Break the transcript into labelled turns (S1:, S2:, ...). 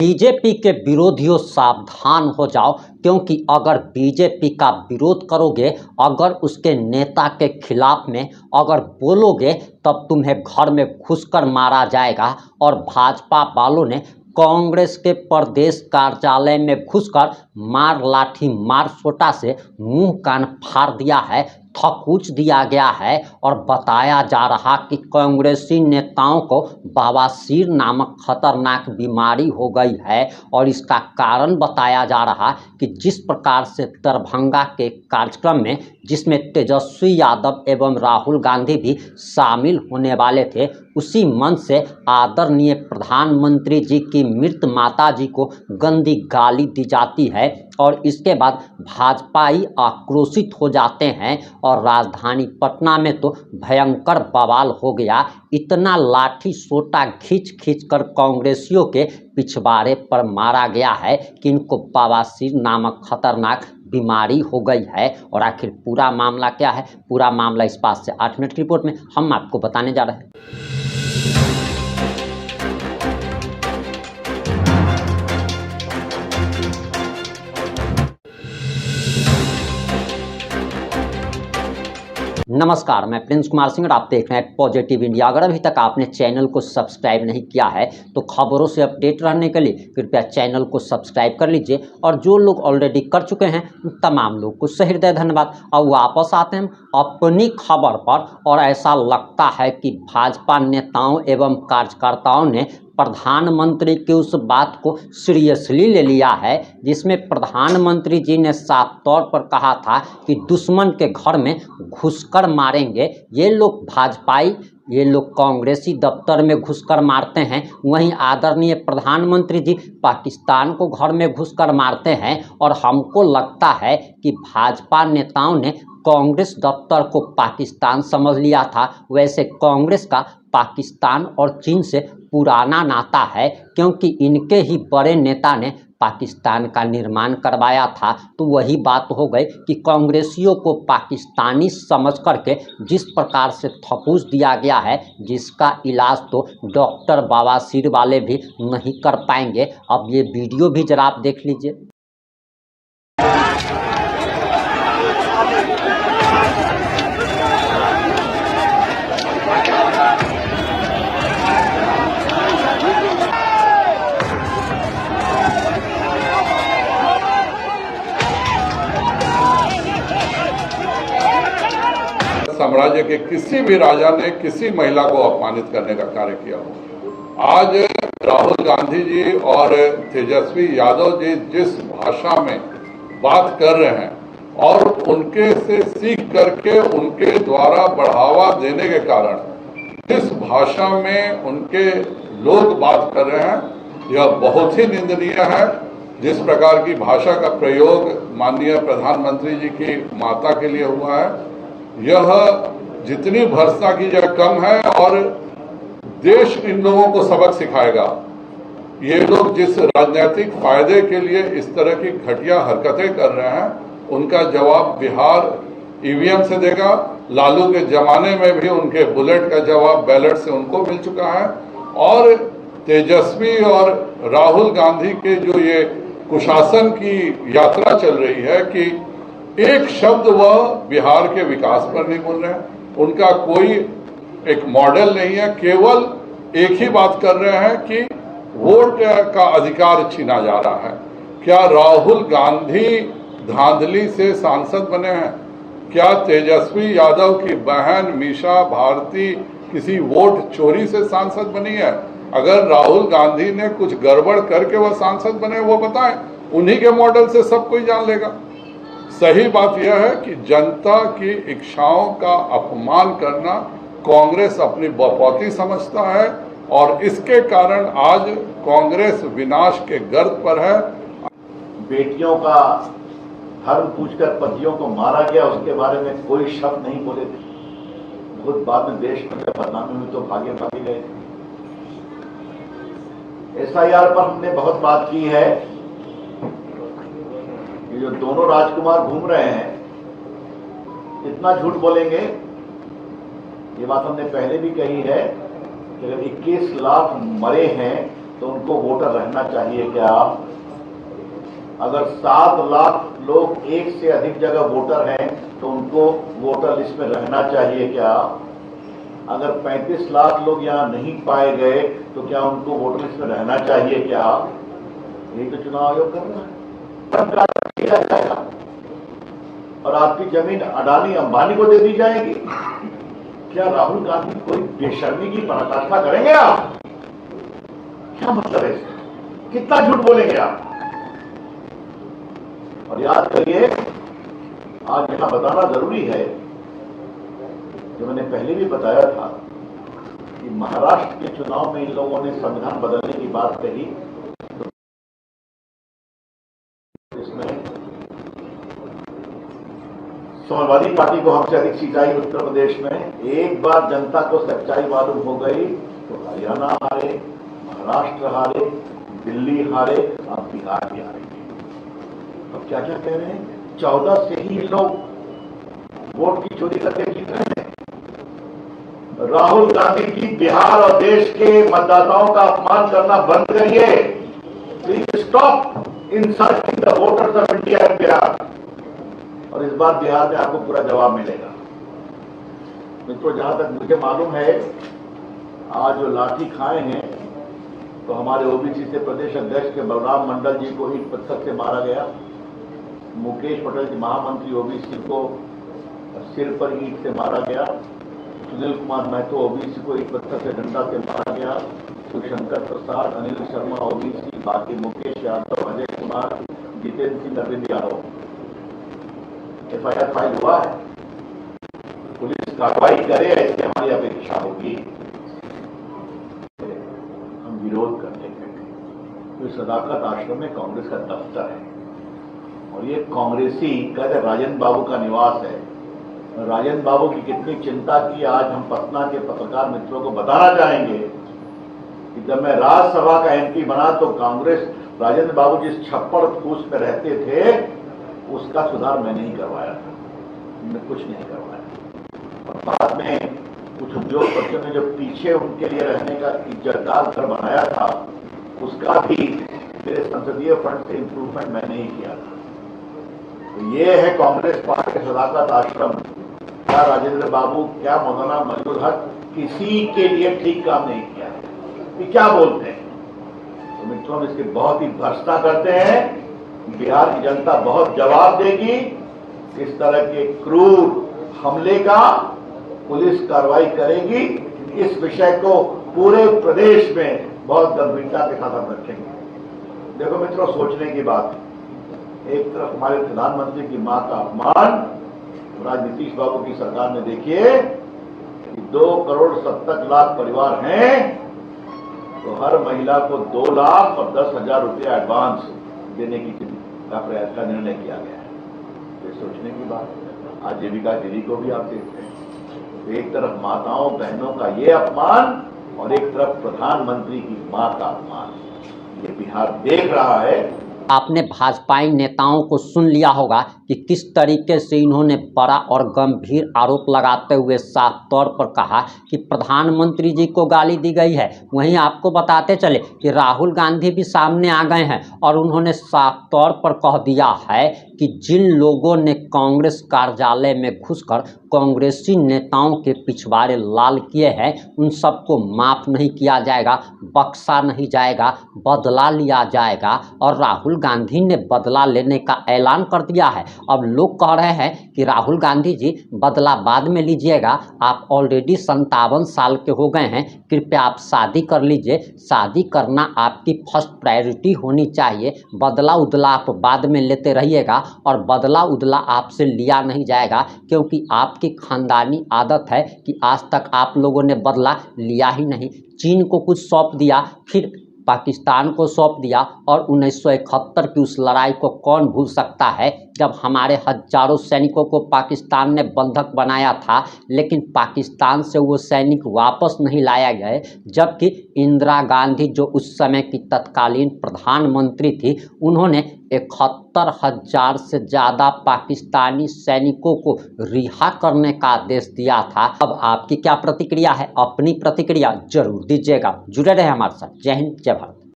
S1: BJP के विरोधियों सावधान हो जाओ, क्योंकि अगर बीजेपी का विरोध करोगे, अगर उसके नेता के खिलाफ में अगर बोलोगे, तब तुम्हें घर में घुसकर मारा जाएगा। और भाजपा वालों ने कांग्रेस के प्रदेश कार्यालय में घुसकर मार लाठी मार सोटा से मुंह कान फाड़ दिया है, थकूच दिया गया है। और बताया जा रहा कि कांग्रेसी नेताओं को बवासीर नामक खतरनाक बीमारी हो गई है। और इसका कारण बताया जा रहा कि जिस प्रकार से दरभंगा के कार्यक्रम में, जिसमें तेजस्वी यादव एवं राहुल गांधी भी शामिल होने वाले थे, उसी मंच से आदरणीय प्रधानमंत्री जी की मृत माता जी को गंदी गाली दी जाती है। और इसके बाद भाजपाई आक्रोशित हो जाते हैं और राजधानी पटना में तो भयंकर बवाल हो गया। इतना लाठी सोटा खींच खींच कर कांग्रेसियों के पिछवाड़े पर मारा गया है कि इनको बवासीर नामक खतरनाक बीमारी हो गई है। और आखिर पूरा मामला क्या है, पूरा मामला इस बात से 8 मिनट की रिपोर्ट में हम आपको बताने जा रहे हैं। नमस्कार, मैं प्रिंस कुमार सिंह और आप देख रहे हैं पॉजिटिव इंडिया। अगर अभी तक आपने चैनल को सब्सक्राइब नहीं किया है तो खबरों से अपडेट रहने के लिए कृपया चैनल को सब्सक्राइब कर लीजिए। और जो लोग ऑलरेडी कर चुके हैं उन तमाम लोग को सहृदय धन्यवाद। अब वापस आते हैं अपनी खबर पर। और ऐसा लगता है कि भाजपा नेताओं एवं कार्यकर्ताओं ने प्रधानमंत्री की उस बात को सीरियसली ले लिया है, जिसमें प्रधानमंत्री जी ने साफ तौर पर कहा था कि दुश्मन के घर में घुसकर मारेंगे। ये लोग भाजपाई, ये लोग कांग्रेसी दफ्तर में घुसकर मारते हैं, वहीं आदरणीय प्रधानमंत्री जी पाकिस्तान को घर में घुसकर मारते हैं। और हमको लगता है कि भाजपा नेताओं ने कांग्रेस दफ्तर को पाकिस्तान समझ लिया था। वैसे कांग्रेस का पाकिस्तान और चीन से पुराना नाता है, क्योंकि इनके ही बड़े नेता ने पाकिस्तान का निर्माण करवाया था। तो वही बात हो गई कि कांग्रेसियों को पाकिस्तानी समझ करके जिस प्रकार से थपूस दिया गया है, जिसका इलाज तो डॉक्टर बवासीर वाले भी नहीं कर पाएंगे। अब ये वीडियो भी जरा आप देख लीजिए।
S2: साम्राज्य के किसी भी राजा ने किसी महिला को अपमानित करने का कार्य किया हो। आज राहुल गांधी जी और तेजस्वी यादव जी जिस भाषा में बात कर रहे हैं और उनके से सीख करके उनके द्वारा बढ़ावा देने के कारण जिस भाषा में उनके लोग बात कर रहे हैं, यह बहुत ही निंदनीय है। जिस प्रकार की भाषा का प्रयोग माननीय प्रधानमंत्री जी की माता के लिए हुआ है, यह जितनी भर्त्सना की जाए कम है। और देश इन लोगों को सबक सिखाएगा। ये लोग जिस राजनीतिक फायदे के लिए इस तरह की घटिया हरकतें कर रहे हैं, उनका जवाब बिहार ईवीएम से देगा। लालू के जमाने में भी उनके बुलेट का जवाब बैलेट से उनको मिल चुका है। और तेजस्वी और राहुल गांधी के जो ये कुशासन की यात्रा चल रही है कि एक शब्द वह बिहार के विकास पर नहीं बोल रहे हैं, उनका कोई एक मॉडल नहीं है। केवल एक ही बात कर रहे हैं कि वोट का अधिकार छीना जा रहा है। क्या राहुल गांधी धांधली से सांसद बने हैं? क्या तेजस्वी यादव की बहन मीशा भारती किसी वोट चोरी से सांसद बनी है? अगर राहुल गांधी ने कुछ गड़बड़ करके वह सांसद बने, वो बताएं। उन्हीं के मॉडल से सब कोई जान लेगा। सही बात यह है कि जनता की इच्छाओं का अपमान करना कांग्रेस अपनी बपौती समझता है। और इसके कारण आज कांग्रेस विनाश के गर्त पर है।
S3: बेटियों का धर्म पूछकर पतियों को मारा गया, उसके बारे में कोई शब्द नहीं बोले थे। बहुत बाद में देश में बदनामी हुई तो भागे भागे गए। SIR पर हमने बहुत बात की है। ये जो दोनों राजकुमार घूम रहे हैं, इतना झूठ बोलेंगे। ये बात हमने पहले भी कही है कि अगर 21 लाख मरे हैं तो उनको वोटर रहना चाहिए क्या? अगर 7 लाख लोग एक से अधिक जगह वोटर हैं तो उनको वोटर लिस्ट में रहना चाहिए क्या? अगर 35 लाख लोग यहाँ नहीं पाए गए तो क्या उनको वोटर लिस्ट में रहना चाहिए क्या? यही तो चुनाव आयोग कर रहा है। और आपकी जमीन अडानी अंबानी को दे दी जाएगी। क्या राहुल गांधी कोई बेशर्मी की पराकाष्ठा करेंगे आप? क्या मतलब है इसका? कितना झूठ बोलेंगे आप? और याद करिए, आज यहां बताना जरूरी है, जो मैंने पहले भी बताया था कि महाराष्ट्र के चुनाव में इन लोगों ने संविधान बदलने की बात कही, तो इसमें समाजवादी पार्टी को हमसे अधिक सीट आई उत्तर प्रदेश में। एक बार जनता को सच्चाई मालूम हो गई तो हरियाणा हारे, महाराष्ट्र हारे, दिल्ली हारे, अब बिहार भी हारेंगे। अब क्या क्या कह रहे हैं? 14 से ही लोग वोट की चोरी करके जीत रहे हैं। राहुल गांधी जी बिहार और देश के मतदाताओं का अपमान करना बंद करिए। Please stop insulting the voters of India and Bihar. और इस बार बिहार में आपको पूरा जवाब मिलेगा। मित्रों, जहां तक मुझे मालूम है, आज जो लाठी खाए हैं तो हमारे ओबीसी से प्रदेश अध्यक्ष के बलराम मंडल जी को ईंट पत्थर से मारा गया। मुकेश पटेल जी महामंत्री ओबीसी को सिर पर ईंट से मारा गया। सुनील कुमार महतो ओबीसी को ईंट पत्थर से डंडा से मारा गया। शिवशंकर प्रसाद, अनिल शर्मा ओबीसी, बाकी मुकेश यादव, अजय कुमार, जितेंद्र सिंह, अरविंद यादव। एफआईआर फाइल हुआ है। पुलिस कार्रवाई करे, ऐसी हमारी अपेक्षा होगी। हम विरोध करने बैठे। तो सदाकत आश्रम में कांग्रेस का दफ्तर है और ये कांग्रेसी कहते राजन बाबू का निवास है। राजन बाबू की कितनी चिंता की आज हम पटना के पत्रकार मित्रों को बताना चाहेंगे कि जब मैं राज्यसभा का एमपी बना तो कांग्रेस राजेंद्र बाबू जिस छप्पड़ फूस में रहते थे उसका सुधार मैं नहीं करवाया था। मैं कुछ नहीं करवाया। और बाद में कुछ उद्योगपतियों ने जो पीछे उनके लिए रहने का इज्जतदार घर बनाया था उसका भी मेरे संसदीय फंड से इंप्रूवमेंट मैंने ही किया था। तो ये है कांग्रेस पार्टी के सदाकत आश्रम। क्या राजेंद्र बाबू, क्या मौलाना मजदूर हक किसी के लिए ठीक काम नहीं किया? ये क्या बोलते हैं? तो मित्रों, इसकी बहुत ही भर्त्सना करते हैं। बिहार की जनता बहुत जवाब देगी। इस तरह के क्रूर हमले का पुलिस कार्रवाई करेगी। इस विषय को पूरे प्रदेश में बहुत गंभीरता के साथ हम रखेंगे। देखो मित्रों, सोचने की बात है। एक तरफ हमारे प्रधानमंत्री की मां का अपमान, आज नीतीश बाबू की सरकार में देखिए कि 2,70,00,000 परिवार हैं तो हर महिला को 2 लाख और 10,000 रुपया एडवांस देने का निर्णय किया गया है। ये सोचने की बात है। आजीविका दीदी को भी आप देखते हैं। एक तरफ माताओं बहनों का ये अपमान और एक तरफ प्रधानमंत्री की मां का अपमान। ये बिहार देख रहा है।
S1: आपने भाजपाई नेताओं को सुन लिया होगा कि किस तरीके से इन्होंने बड़ा और गंभीर आरोप लगाते हुए साफ तौर पर कहा कि प्रधानमंत्री जी को गाली दी गई है। वहीं आपको बताते चले कि राहुल गांधी भी सामने आ गए हैं और उन्होंने साफ तौर पर कह दिया है कि जिन लोगों ने कांग्रेस कार्यालय में घुसकर कांग्रेसी नेताओं के पिछवाड़े लाल किए हैं उन सबको माफ़ नहीं किया जाएगा, बख्शा नहीं जाएगा, बदला लिया जाएगा। और राहुल गांधी ने बदला लेने का ऐलान कर दिया है। अब लोग कह रहे हैं कि राहुल गांधी जी बदला बाद में लीजिएगा, आप ऑलरेडी 57 साल के हो गए हैं, कृपया आप शादी कर लीजिए। शादी करना आपकी फर्स्ट प्रायोरिटी होनी चाहिए। बदला उदला आप बाद में लेते रहिएगा और बदला उदला आपसे लिया नहीं जाएगा, क्योंकि आपकी खानदानी आदत है कि आज तक आप लोगों ने बदला लिया ही नहीं। चीन को कुछ सौंप दिया, फिर पाकिस्तान को सौंप दिया, और 1971 की उस लड़ाई को कौन भूल सकता है जब हमारे हजारों सैनिकों को पाकिस्तान ने बंधक बनाया था, लेकिन पाकिस्तान से वो सैनिक वापस नहीं लाया गए। जबकि इंदिरा गांधी जो उस समय की तत्कालीन प्रधानमंत्री थी, उन्होंने 71,000 से ज़्यादा पाकिस्तानी सैनिकों को रिहा करने का आदेश दिया था। अब आपकी क्या प्रतिक्रिया है? अपनी प्रतिक्रिया जरूर दीजिएगा। जुड़े रहे हमारे साथ। जय हिंद, जय भारत।